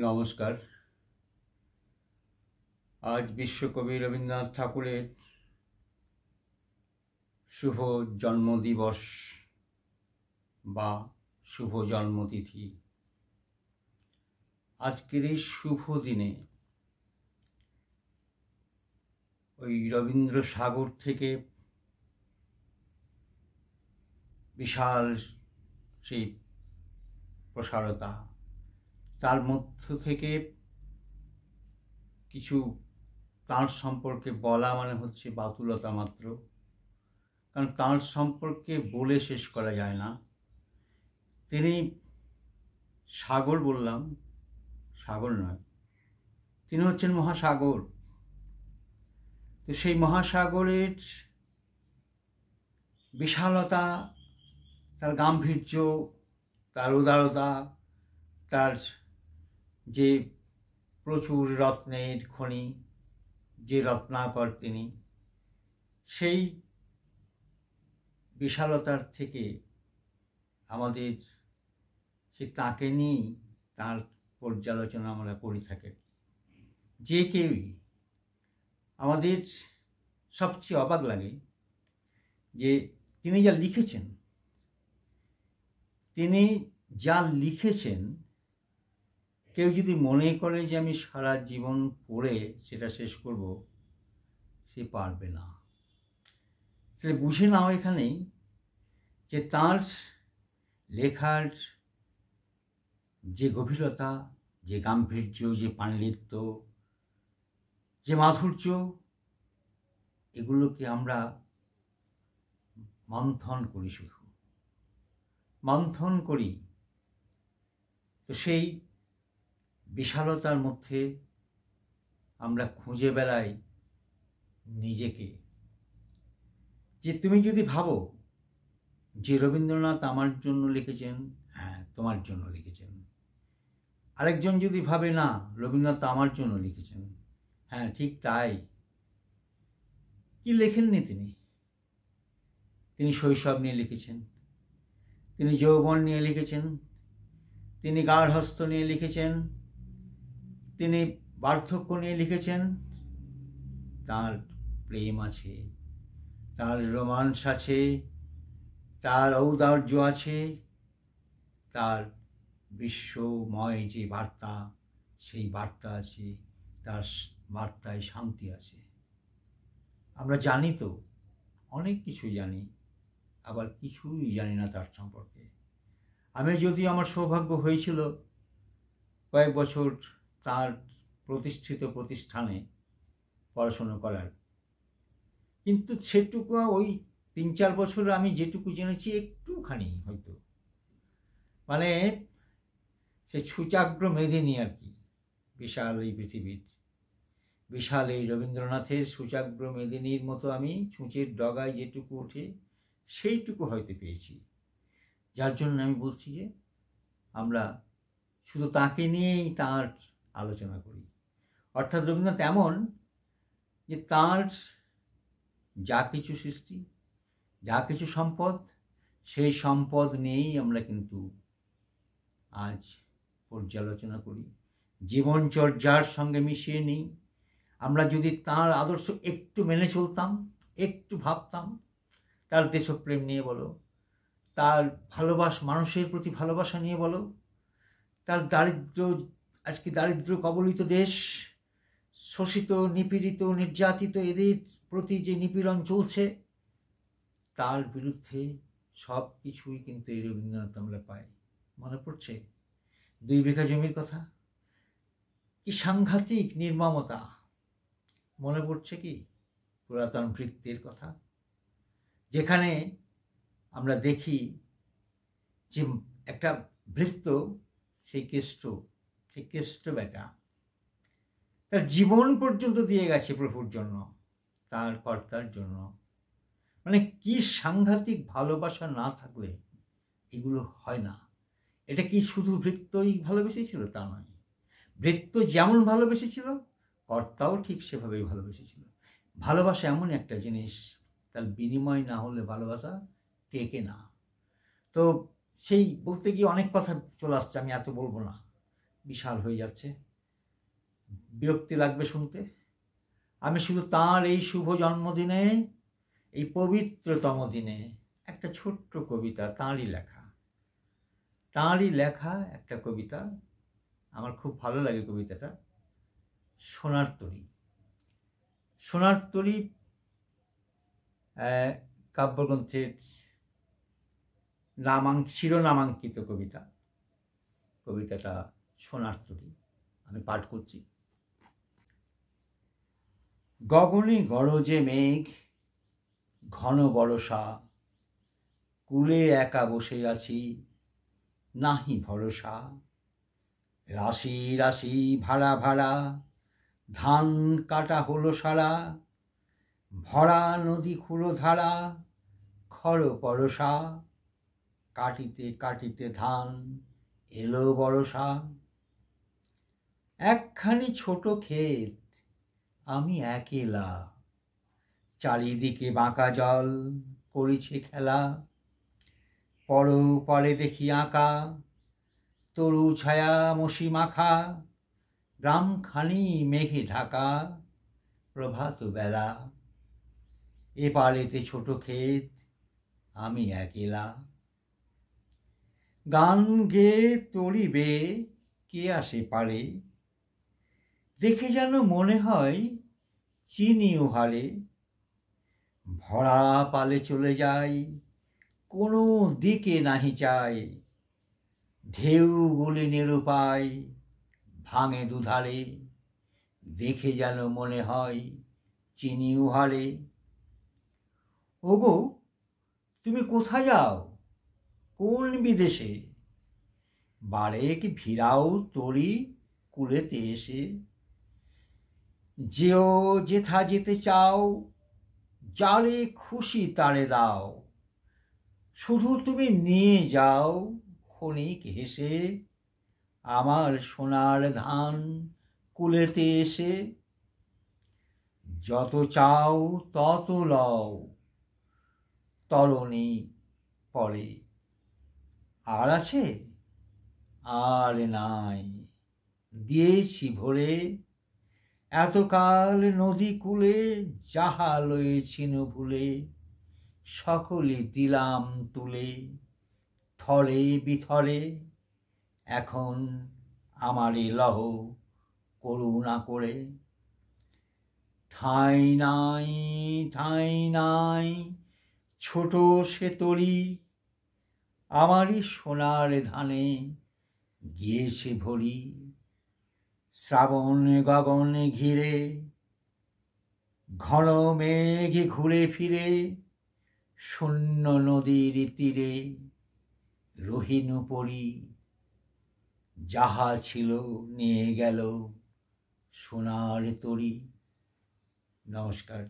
নমস্কার। আজ বিশ্বকবি রবীন্দ্রনাথ ঠাকুরের শুভ জন্মদিবস বা শুভ জন্মতিথি। আজকের এই শুভ দিনে ওই রবীন্দ্র সাগর থেকে বিশাল সেই প্রসারতা, তার মধ্য থেকে কিছু তাঁর সম্পর্কে বলা মানে হচ্ছে বাতুলতা মাত্র, কারণ তাঁর সম্পর্কে বলে শেষ করা যায় না। তিনি সাগর বললাম, সাগর নয়, তিনি হচ্ছেন মহাসাগর। তো সেই মহাসাগরের বিশালতা, তার গাম্ভীর্য, তার উদারতা, তার যে প্রচুর রত্নের খনি, যে রত্নাকর তিনি, সেই বিশালতার থেকে আমাদের সে তাকে নিয়েই তার পর্যালোচনা আমরা করে থাকি। যে কেউই আমাদের সবচেয়ে অবাক লাগে যে তিনি যা লিখেছেন, কেউ যদি মনে করে যে আমি সারা জীবন পড়ে সেটা শেষ করব, সে পারবে না। তাহলে বুঝে নাও এখানেই যে তাঁর লেখার যে গভীরতা, যে গাম্ভীর্য, যে পাণ্ডিত্য, যে মাধুর্য, এগুলোকে আমরা মন্থন করি, শুধু মন্থন করি। তো সেই বিশালতার মধ্যে আমরা খুঁজে বেড়াই নিজেকে। যে তুমি যদি ভাবো যে রবীন্দ্রনাথ আমার জন্য লিখেছেন, হ্যাঁ, তোমার জন্য লিখেছেন। আরেকজন যদি ভাবে না, রবীন্দ্রনাথ আমার জন্য লিখেছেন, হ্যাঁ ঠিক তাই। কি লেখেননি তিনি শৈশব নিয়ে লিখেছেন, তিনি যৌবন নিয়ে লিখেছেন, তিনি গার্হস্থ্য নিয়ে লিখেছেন, তিনি বার্ধক্য নিয়ে লিখেছেন। তার প্রেম আছে, তার রোমান্স আছে, তার ঔদার্য আছে, তার বিশ্বময় যে বার্তা, সেই বার্তা আছে, তার বার্তায় শান্তি আছে। আমরা জানি তো, অনেক কিছু জানি, আবার কিছুই জানি না তার সম্পর্কে। আমি যদিও আমার সৌভাগ্য হয়েছিল কয়েক বছর তার প্রতিষ্ঠিত প্রতিষ্ঠানে পড়াশুনো করার, কিন্তু সেটুকু ওই 3-4 বছর আমি যেটুকু জেনেছি একটুখানি হয়তো, মানে সে ছুচাগ্র মেদিনী আর কি। বিশাল এই পৃথিবীর, বিশাল এই রবীন্দ্রনাথের সূচাগ্র মেদিনীর মতো আমি ছুঁচের ডগায় যেটুকু ওঠে সেইটুকু হয়তো পেয়েছি। যার জন্য আমি বলছি যে আমরা শুধু তাকে নিয়েই তাঁর আলোচনা করি। অর্থাৎ রবীন্দ্রনাথ এমন যে তাঁর যা কিছু সৃষ্টি, যা কিছু সম্পদ, সেই সম্পদ নিয়েই আমরা কিন্তু আজ পর্যালোচনা করি, জীবনচর্যার সঙ্গে মিশিয়ে নিই। আমরা যদি তাঁর আদর্শ একটু মেনে চলতাম, একটু ভাবতাম, তার দেশপ্রেম নিয়ে বলো, তার মানুষের প্রতি ভালোবাসা নিয়ে বলো, তার আজকে দারিদ্র কবলিত দেশ, শোষিত, নিপীড়িত, নির্যাতিত এদের প্রতি যে নিপীড়ন চলছে, তার বিরুদ্ধে সব কিছুই কিন্তু এই রবীন্দ্রনাথ আমরা পাই। মনে পড়ছে 2 বিঘা জমির কথা, কি সাংঘাতিক নির্মমতা। মনে পড়ছে কি পুরাতন ভৃত্যের কথা, যেখানে আমরা দেখি যে একটা ভৃত্য, সেই কেষ্ট বেটা তার জীবন পর্যন্ত দিয়ে গেছে প্রভুর জন্য, তার কর্তার জন্য। মানে কি সাংঘাতিক ভালোবাসা না থাকলে এগুলো হয় না। এটা কি শুধু ভৃত্যই ভালোবেসেছিল তা নয়, ভৃত্য যেমন ভালোবেসেছিল, কর্তাও ঠিক সেভাবেই ভালোবেসেছিল। ভালোবাসা এমন একটা জিনিস, তার বিনিময় না হলে ভালোবাসা টেকে না। তো সেই বলতে গিয়ে অনেক কথা চলে আসছে, আমি এত বলবো না। বিশাল হয়ে যাচ্ছে, বিরক্তি লাগবে শুনতে। আমি শুধু তাঁর এই শুভ জন্মদিনে, এই পবিত্রতম দিনে একটা ছোট্ট কবিতা, তাঁরই লেখা একটা কবিতা, আমার খুব ভালো লাগে কবিতাটা। সোনার তরী। সোনার তরী কাব্যগ্রন্থের শিরোনামাঙ্কিত কবিতা। কবিতাটা সোনার তরী, আমি পাঠ করছি। গগনে গরজে মেঘ, ঘন বরষা, কূলে একা বসে আছি, নাহি ভরসা। রাশি রাশি ভাড়া ভাড়া, ধান কাটা হলো সারা, ভরা নদী খুঁড়ো ধারা, খর পরশা। কাটিতে কাটিতে ধান এলো বরষা। একখানি ছোট ক্ষেত, আমি একেলা, চারিদিকে বাঁকা জল করিছে খেলা। পরে দেখি আঁকা, তরু ছায়া মশি মাখা, গ্রামখানি মেঘে ঢাকা, প্রভাত বেলা। এপারেতে ছোট ক্ষেত, আমি একেলা। গান গেয়ে তরিবে কে আসে পারে, দেখে যেন মনে হয় চিনি উহারে। ভরা পালে চলে যাই, কোনো দিকে নাহি চাই, ঢেউগুলি নিরুপায় ভাঙে দুধারে। দেখে যেন মনে হয় চিনি উহারে। ওগো তুমি কোথায় যাও, কোন বিদেশে, বারেক ভিড়াও তরি কুলেতে এসে। যেও যেথা যেতে চাও, যারে খুশি তারে দাও, শুধু তুমি নিয়ে যাও ক্ষণিক হেসে, আমার সোনার ধান কুলেতে এসে। যত চাও তত লও, তরণী পরে, আর আছে আর নাই, দিয়েছি ভরে। এতকাল নদী কূলে যাহা লয়েছিন ভুলে, সকলই দিলাম তুলে, থরে বিথরে। এখন আমারে লহ করুণা করে। ঠাঁই নাই ঠাঁই নাই, ছোট সে তরী, আমারই সোনার ধানে গিয়েছে ভরি। শ্রাবণ গগন ঘিরে, ঘন মেঘ ঘুরে ফিরে, শূন্য নদীর তীরে রহিনু পরি। যাহা ছিল নিয়ে গেল সোনার তরী। নমস্কার।